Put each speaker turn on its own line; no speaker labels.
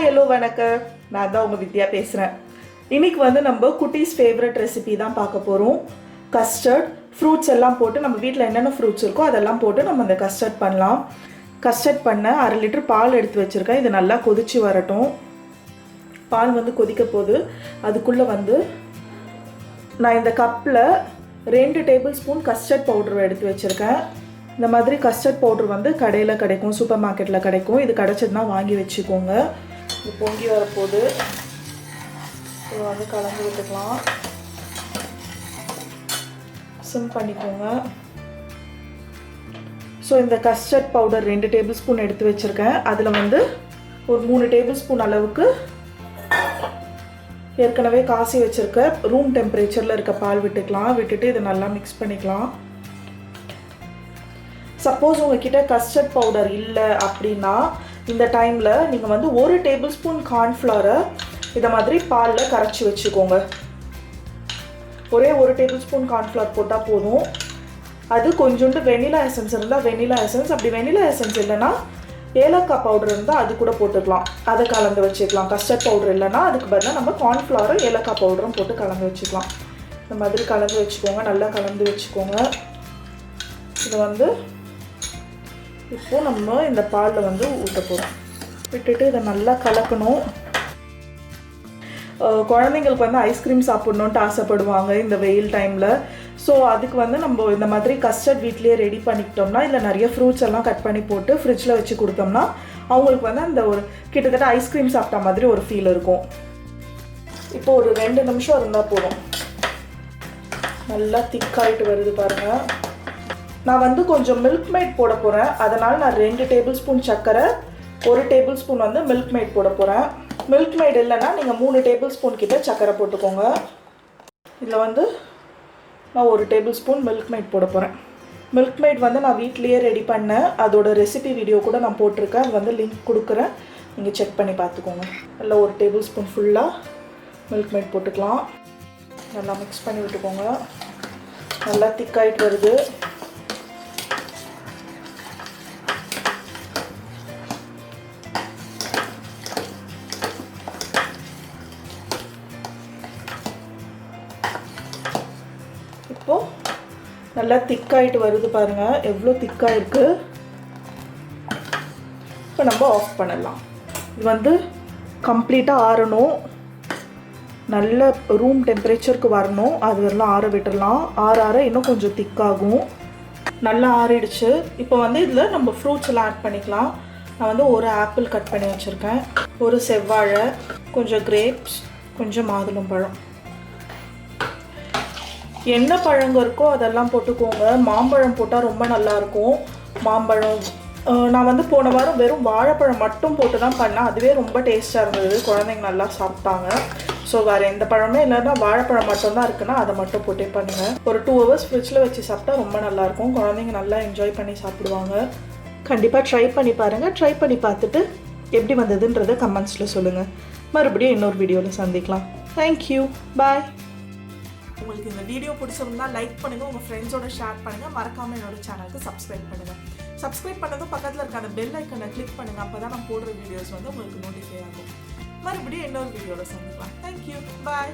Hello வணக்கம். நான் தான் உங்கள் வித்யா பேசுகிறேன். இன்றைக்கி வந்து நம்ம குட்டீஸ் ஃபேவரட் ரெசிபி தான் பார்க்க போகிறோம். கஸ்டர்ட் ஃப்ரூட்ஸ் எல்லாம் போட்டு நம்ம வீட்டில் என்னென்ன ஃப்ரூட்ஸ் இருக்கோ அதெல்லாம் போட்டு நம்ம இந்த கஸ்டர்ட் பண்ணலாம். கஸ்டர்ட் பண்ண 1/2 லிட்டர் பால் எடுத்து வச்சுருக்கேன். இது நல்லா கொதித்து வரட்டும். பால் வந்து கொதிக்க போது அதுக்குள்ளே வந்து நான் இந்த கப்பில் 2 டேபிள் ஸ்பூன் கஸ்டர்ட் பவுடர் எடுத்து வச்சுருக்கேன். இந்த மாதிரி கஸ்டர்ட் பவுடர் வந்து கடையில் கிடைக்கும், சூப்பர் மார்க்கெட்டில் கிடைக்கும். இது கிடச்சதுன்னா வாங்கி வச்சுக்கோங்க. இது பொங்கி வரப்போது இது வந்து கலந்து விட்டுக்கலாம். சிம் பண்ணிக்கோங்க. ஸோ இந்த கஸ்டர்ட் பவுடர் 2 டேபிள் ஸ்பூன் எடுத்து வச்சுருக்கேன். அதில் வந்து ஒரு 3 டேபிள் ஸ்பூன் அளவுக்கு ஏற்கனவே காசி வச்சுருக்க ரூம் டெம்பரேச்சரில் இருக்க பால் விட்டுக்கலாம். விட்டுட்டு இதை நல்லா மிக்ஸ் பண்ணிக்கலாம். சப்போஸ் உங்ககிட்ட கஸ்டர்ட் பவுடர் இல்லை அப்படின்னா இந்த டைமில் நீங்கள் வந்து 1 டேபிள் ஸ்பூன் கார்ன்ஃப்ளவரை இதை மாதிரி பாலில் கரைச்சி வச்சுக்கோங்க. ஒரே 1 டேபிள் ஸ்பூன் கார்ன்ஃப்ளவர் போட்டால் போதும். அது கொஞ்சோண்டு வெனிலா எசன்ஸ் இருந்தால் வெனிலா எசன்ஸ், அப்படி வெனிலா எசன்ஸ் இல்லைன்னா ஏலக்காய் பவுடர் இருந்தால் அது கூட போட்டுக்கலாம். அதை கலந்து வச்சுக்கலாம். கஸ்டர்ட் பவுடர் இல்லைன்னா அதுக்கு பதிலாக நம்ம கார்ன்ஃப்ளவரும் ஏலக்காய் பவுடரும் போட்டு கலந்து வச்சுக்கலாம். இந்த மாதிரி கலந்து வச்சுக்கோங்க. நல்லா கலந்து வச்சுக்கோங்க. இது வந்து இப்போது நம்ம இந்த பாலில் வந்து ஊற்ற போகிறோம். விட்டுட்டு இதை நல்லா கலக்கணும். குழந்தைங்களுக்கு வந்து ஐஸ்கிரீம் சாப்பிட்ணுன்ட்டு ஆசைப்படுவாங்க இந்த வெயில் டைமில். ஸோ அதுக்கு வந்து நம்ம இந்த மாதிரி கஸ்டர்ட் வீட்லேயே ரெடி பண்ணிக்கிட்டோம்னா இல்லை நிறைய ஃப்ரூட்ஸ் எல்லாம் கட் பண்ணி போட்டு ஃப்ரிட்ஜில் வச்சு கொடுத்தோம்னா அவங்களுக்கு வந்து அந்த ஒரு கிட்டத்தட்ட ஐஸ்கிரீம் சாப்பிட்ட மாதிரி ஒரு ஃபீல் இருக்கும். இப்போ ஒரு 2 நிமிஷம் இருந்தால் போதும். நல்லா திக்காயிட்டு வருது பாருங்கள். நான் வந்து கொஞ்சம் மில்க் மேட் போட போகிறேன். அதனால் நான் 2 டேபிள் ஸ்பூன் சர்க்கரை, 1 டேபிள் ஸ்பூன் வந்து மில்க் மேட் போட போகிறேன். மில்க் மேட் இல்லைன்னா நீங்கள் 3 டேபிள் ஸ்பூன் கிட்ட சர்க்கரை போட்டுக்கோங்க. இதில் வந்து நான் 1 டேபிள் ஸ்பூன் மில்க் மேட் போட போகிறேன். மில்க் மேட் வந்து நான் வீட்லேயே ரெடி பண்ணேன். அதோட ரெசிபி வீடியோ கூட நான் போட்டிருக்கேன். அது வந்து லிங்க் கொடுக்குறேன், நீங்கள் செக் பண்ணி பார்த்துக்கோங்க. நல்லா 1 டேபிள் ஸ்பூன் ஃபுல்லாக மில்க் மேட் போட்டுக்கலாம். நல்லா மிக்ஸ் பண்ணி விட்டுக்கோங்க. நல்லா திக்காயிட்டு வருது. இப்போது நல்லா திக்காயிட்டு வருது பாருங்கள். எவ்வளோ திக்காக இருக்குது. இப்போ நம்ம ஆஃப் பண்ணலாம். இது வந்து கம்ப்ளீட்டாக ஆறணும். நல்ல ரூம் டெம்பரேச்சருக்கு வரணும். அது வரலாம் ஆற விட்டுடலாம். ஆற இன்னும் கொஞ்சம் திக்காகும். நல்லா ஆறிடுச்சு. இப்போ வந்து இதில் நம்ம ஃப்ரூட்ஸ் எல்லாம் ஆட் பண்ணிக்கலாம். நான் வந்து 1 ஆப்பிள் கட் பண்ணி வச்சுருக்கேன், 1 செவ்வாழை, கொஞ்சம் கிரேப்ஸ், கொஞ்சம் மாதுளம்பழம். என்ன பழங்க இருக்கோ அதெல்லாம் போட்டுக்கோங்க. மாம்பழம் போட்டால் ரொம்ப நல்லாயிருக்கும். மாம்பழம் நான் வந்து போன வாரம் வெறும் வாழைப்பழம் மட்டும் போட்டு தான் பண்ணேன். அதுவே ரொம்ப டேஸ்ட்டாக இருந்தது. குழந்தைங்க நல்லா சாப்பிட்டாங்க. ஸோ வேறு எந்த பழமே இல்லைன்னா வாழைப்பழம் மட்டும்தான் இருக்குன்னா அதை மட்டும் போட்டே பண்ணுங்கள். ஒரு 2 ஹவர்ஸ் ஃப்ரிட்ஜில் வச்சு சாப்பிட்டா ரொம்ப நல்லாயிருக்கும். குழந்தைங்க நல்லா என்ஜாய் பண்ணி சாப்பிடுவாங்க. கண்டிப்பாக ட்ரை பண்ணி பாருங்கள். ட்ரை பண்ணி பார்த்துட்டு எப்படி வந்ததுன்றதை கமெண்ட்ஸில் சொல்லுங்கள். மறுபடியும் இன்னொரு வீடியோவில் சந்திக்கலாம். தேங்க்யூ, பாய். உங்களுக்கு இந்த வீடியோ பிடிச்சிருந்தா லைக் பண்ணுங்கள், உங்கள் ஃப்ரெண்ட்ஸோட ஷேர் பண்ணுங்கள். மறக்காமல் என்னோட சேனலுக்கு சப்ஸ்கிரைப் பண்ணுங்கள். சப்ஸ்கிரைப் பண்ணதும் பக்கத்தில் இருக்க அந்த பெல் ஐக்கனை கிளிக் பண்ணுங்கள். அப்போ தான் நான் போடுற வீடியோஸ் வந்து உங்களுக்கு நோட்டிஃபை ஆகும். மறுபடியும் இன்னொரு வீடியோவில் சந்திக்கலாம். தேங்க்யூ, பாய்.